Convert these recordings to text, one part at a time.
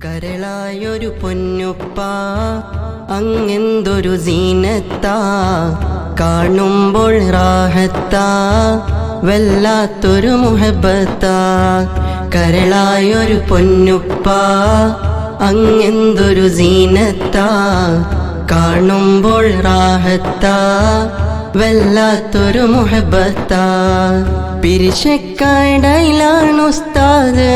കരളായൊരു പൊന്നുപ്പ അങ്ങെന്തൊരു സീനത്താ, കാണുമ്പോൾ റാഹത്താ വല്ലാത്തൊരു മുഹബത്താ. കരളായൊരു പൊന്നുപ്പ അങ്ങെന്തൊരു സീനത്താ, കാണുമ്പോൾ റാഹത്താ വല്ലാത്തൊരു മുഹബത്താ. പിരിശക്കടയിലാണ് ഉസ്താദ്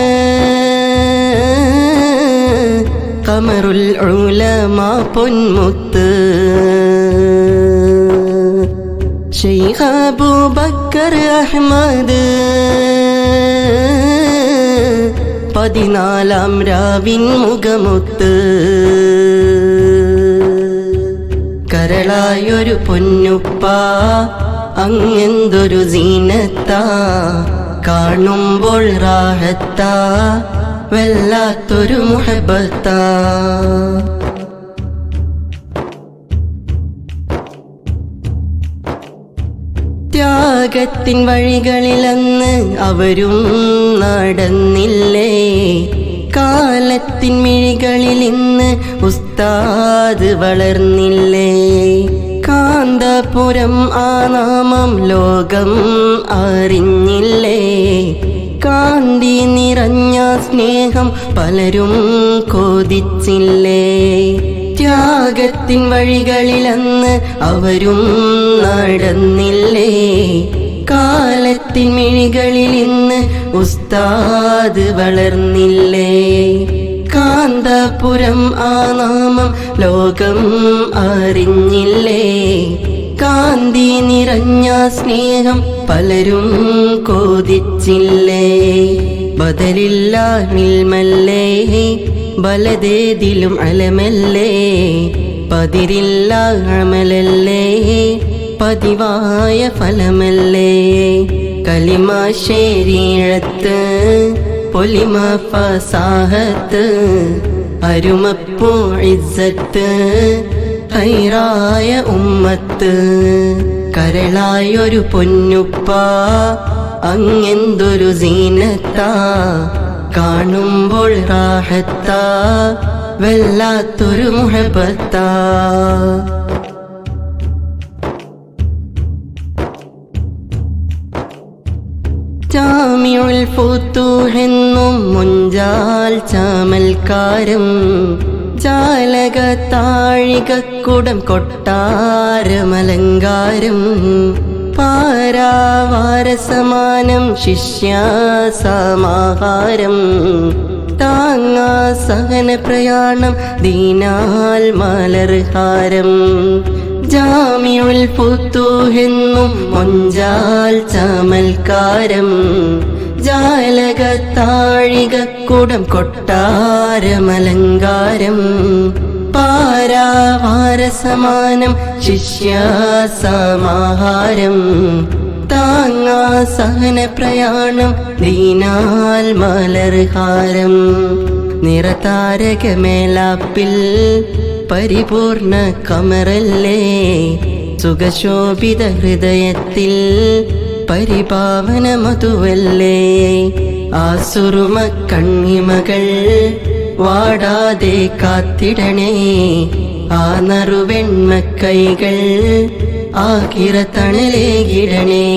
ഖമറുൽ ഉലമ പൊന്മുത്ത്, ശൈഖ് അബൂബക്കർ അഹ്മദ് 14 രാവിൻ മുഖമുത്ത്. കരളായൊരു പൊന്നുപ്പ അങ്ങെന്തൊരു സീനത്താ, കാണുമ്പോൾ റാഹത്താ വല്ലാത്തൊരു മുഹബത്താ. ത്യാഗത്തിൻ വഴികളിലന്ന് അവരും നടന്നില്ലേ, കാലത്തിൻ മിഴികളിൽ ഇന്ന് ഉസ്താദ് വളർന്നില്ലേ. കാന്തപുരം ആ നാമം ലോകം അറിഞ്ഞില്ലേ, കാന്തി നിറഞ്ഞ സ്നേഹം പലരും കൊതിച്ചില്ലേ. ത്യാഗത്തിൻ വഴികളിലന്ന് അവരും നടന്നില്ലേ, കാലത്തിൻ മിഴികളിൽ ഇന്ന് ഉസ്താദ് വളർന്നില്ലേ. കാന്തപുരം ആ നാമം ലോകം അറിഞ്ഞില്ലേ, കാന്തി നിറഞ്ഞ സ്നേഹം പലരും കൊതിച്ചില്ലേ. ബദലില്ല നിൽമല്ലേ ബലദേതിലും അലമല്ലേ, പതിരില്ല അമലല്ലേ പതിവായ ഫലമല്ലേ. കലിമ ശരീഅത്ത് പൊലിമ ഫസാഹത്ത്, അരുമപ്പൂ ഇസ്സത്ത് ഖൈറായ ഉമ്മത്ത്. കരളായൊരു പൊന്നുപ്പ അങ്ങെന്തൊരു സീനത്താ, കാണുമ്പോൾ റാഹത്താ വല്ലാത്തൊരു മുഹബത്താ. ജാമിഉൽ ഫുതൂഹ് എന്നും മുഞ്ചാൽ ചാമൽക്കാരം, ജാലക താഴികക്കുടം കൊട്ടാരമലങ്കാരം, പാരാവാരസമാനം ശിഷ്യാസമാഹാരം, താങ്ങാ സഹന പ്രയാണം ദീനാൽ മലർഹാരം. ജാമിഉൽ ഫുതൂഹ് എന്നും മൊഞ്ചാൽ ചാമൽക്കാരം, ജാലക താഴികക്കുടം കൊട്ടാരമലങ്കാരം, പാരാവാരസമാനം ശിഷ്യാസമാഹാരം, താങ്ങാ സഹന പ്രയാണം ദീനാൽ മലർഹാരം. നിറതാരകമേലാപ്പിൽ പരിപൂർണ കമറല്ലേ, സുഖശോഭിത ഹൃദയത്തിൽ പരിപാവന മധുവല്ലേ. ആസുറുമ കണ്ണിമകൾ വാടാതെ കാത്തിടണേ, ആ നറുവെണ്മക്കൈകൾ ആകിറ തണലേകിടണേ.